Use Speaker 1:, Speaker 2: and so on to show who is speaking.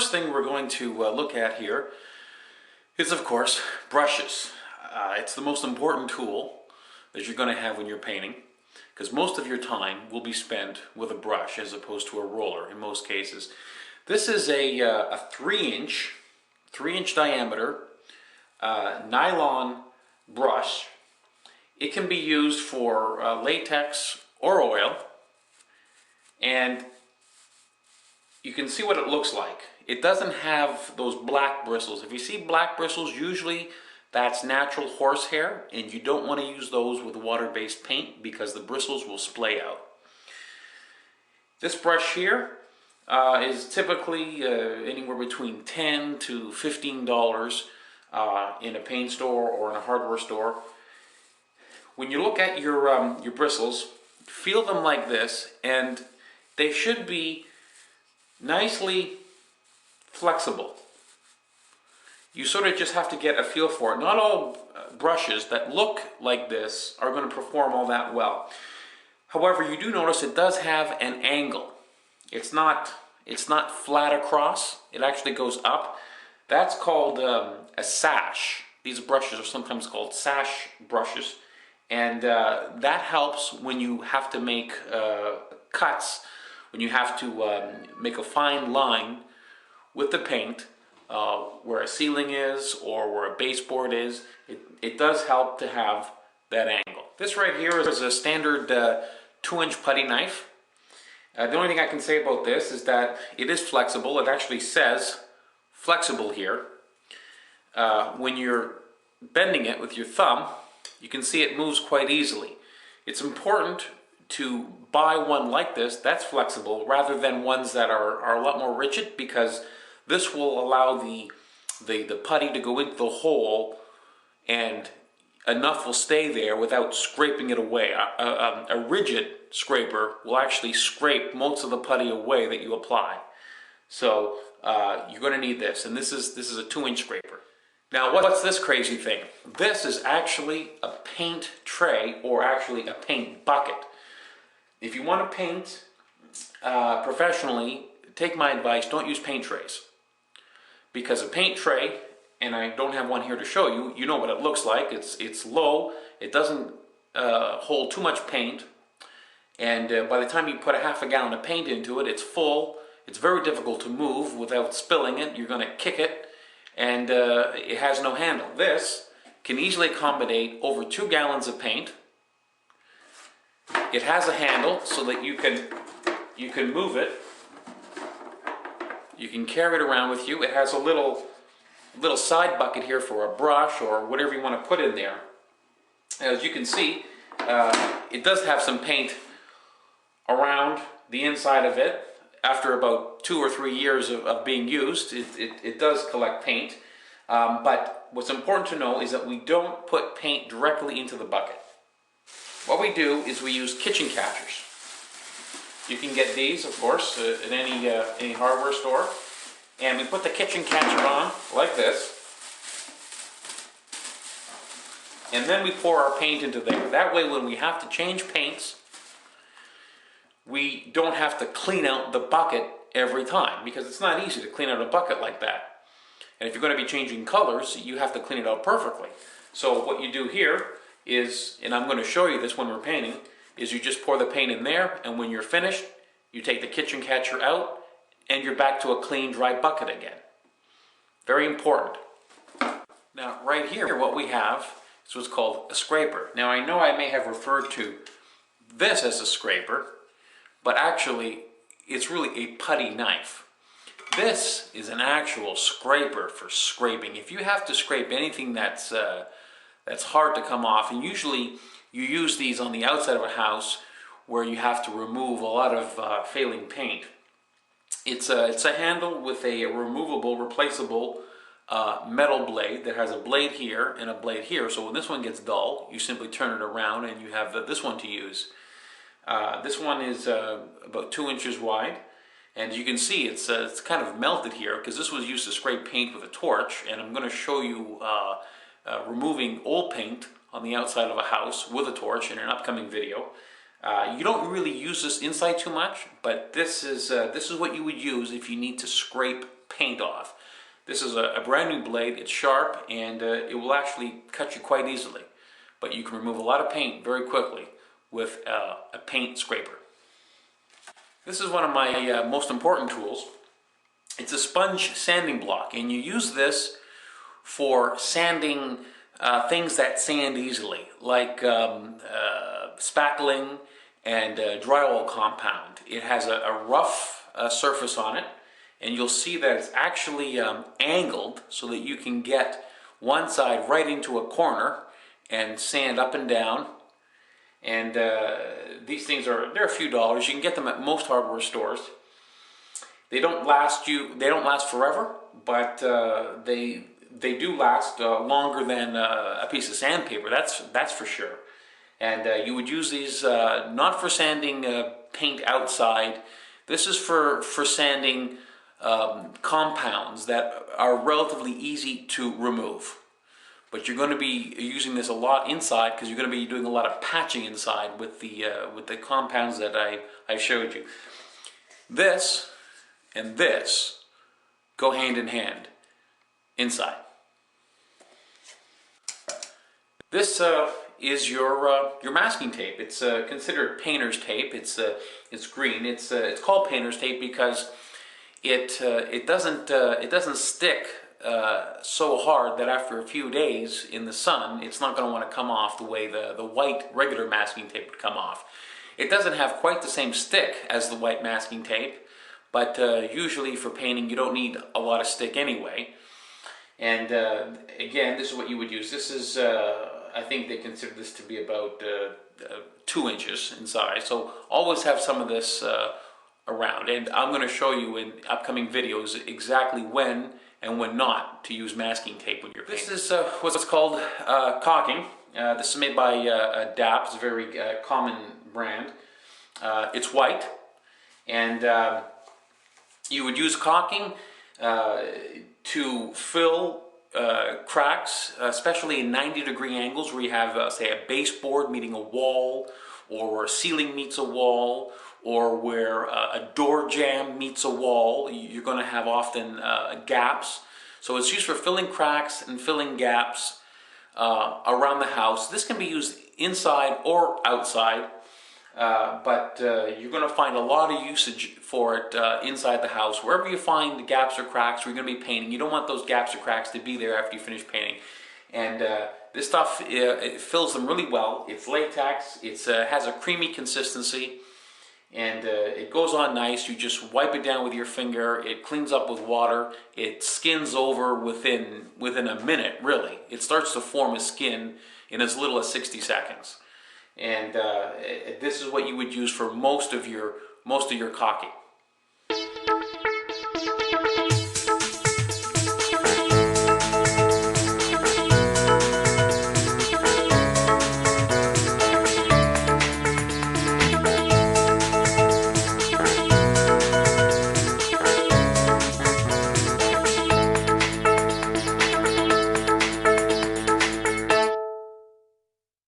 Speaker 1: first thing we're going to look at here is, of course, brushes. It's the most important tool that you're going to have when you're painting, because most of your time will be spent with a brush as opposed to a roller in most cases. This is a 3-inch diameter nylon brush. It can be used for latex or oil, and you can see what it looks like. It doesn't have those black bristles. If you see black bristles, usually that's natural horsehair, and you don't want to use those with water-based paint because the bristles will splay out. This brush here is typically anywhere between $10 to $15 in a paint store or in a hardware store. When you look at your bristles, feel them like this, and they should be nicely flexible. You sort of just have to get a feel for it. Not all brushes that look like this are going to perform all that well. However, you do notice it does have an angle. It's not flat across. It actually goes up. That's called a sash. These brushes are sometimes called sash brushes, and that helps when you have to make cuts, when you have to make a fine line with the paint, where a ceiling is or where a baseboard is. It does help to have that angle. This right here is a standard 2-inch putty knife. The only thing I can say about this is that it is flexible. It actually says flexible here. When you're bending it with your thumb, you can see it moves quite easily. It's important to buy one like this that's flexible rather than ones that are a lot more rigid, because this will allow the putty to go into the hole and enough will stay there without scraping it away. A rigid scraper will actually scrape most of the putty away that you apply. So you're going to need this, and this is a 2-inch scraper. Now, what's this crazy thing? This is actually a paint tray, or actually a paint bucket. If you want to paint professionally, take my advice, don't use paint trays. Because a paint tray, and I don't have one here to show you, you know what it looks like. It's low, it doesn't hold too much paint, and by the time you put a half a gallon of paint into it, it's full. It's very difficult to move without spilling it. You're going to kick it, and it has no handle. This can easily accommodate over 2 gallons of paint. It has a handle so that you can move it. You can carry it around with you. It has a little side bucket here for a brush or whatever you want to put in there. As you can see, it does have some paint around the inside of it. After about 2 or 3 years of being used, it does collect paint. But what's important to know is that we don't put paint directly into the bucket. What we do is we use kitchen catchers. You can get these, of course, at any hardware store. And we put the kitchen catcher on like this. And then we pour our paint into there. That way, when we have to change paints, we don't have to clean out the bucket every time, because it's not easy to clean out a bucket like that. And if you're going to be changing colors, you have to clean it out perfectly. So what you do here is, and I'm going to show you this when we're painting, is you just pour the paint in there, and when you're finished, you take the kitchen catcher out, and you're back to a clean, dry bucket again. Very important. Now, right here, what we have is what's called a scraper. Now, I know I may have referred to this as a scraper, but actually, it's really a putty knife. This is an actual scraper for scraping. If you have to scrape anything that's hard to come off, and usually you use these on the outside of a house where you have to remove a lot of failing paint. It's a handle with a removable, replaceable metal blade that has a blade here and a blade here. So when this one gets dull, you simply turn it around and you have this one to use. This one is about 2 inches wide, and you can see it's kind of melted here because this was used to scrape paint with a torch, and I'm going to show you removing old paint on the outside of a house with a torch in an upcoming video. You don't really use this inside too much, but this is what you would use if you need to scrape paint off. This is a brand new blade. It's sharp, and it will actually cut you quite easily. But you can remove a lot of paint very quickly with a paint scraper. This is one of my most important tools. It's a sponge sanding block, and you use this for sanding things that sand easily, like spackling and drywall compound. It has a rough surface on it, and you'll see that it's actually angled so that you can get one side right into a corner and sand up and down. And these things they're a few dollars. You can get them at most hardware stores. They don't last forever, but they do last longer than a piece of sandpaper. That's for sure. And you would use these not for sanding paint outside. This is for sanding compounds that are relatively easy to remove. But you're going to be using this a lot inside because you're going to be doing a lot of patching inside with the compounds that I showed you. This and this go hand in hand inside. This is your masking tape. It's considered painter's tape. It's green. It's called painter's tape because it doesn't stick so hard that after a few days in the sun, it's not going to want to come off the way the white regular masking tape would come off. It doesn't have quite the same stick as the white masking tape, but usually for painting you don't need a lot of stick anyway. And again, this is what you would use. This is, I think they consider this to be about 2 inches in size. So always have some of this around. And I'm going to show you in upcoming videos exactly when and when not to use masking tape when you're painting. This is what's called caulking. This is made by DAP. It's a very common brand. It's white, and you would use caulking to fill cracks, especially in 90-degree angles where you have, say, a baseboard meeting a wall, or where a ceiling meets a wall, or where a door jamb meets a wall. You're going to have often gaps. So it's used for filling cracks and filling gaps around the house. This can be used inside or outside, but you're going to find a lot of usage for it inside the house. Wherever you find gaps or cracks where you're going to be painting, you don't want those gaps or cracks to be there after you finish painting. And this stuff, it fills them really well. It's latex. It has a creamy consistency. And it goes on nice. You just wipe it down with your finger. It cleans up with water. It skins over within a minute, really. It starts to form a skin in as little as 60 seconds. And this is what you would use for most of your caulking.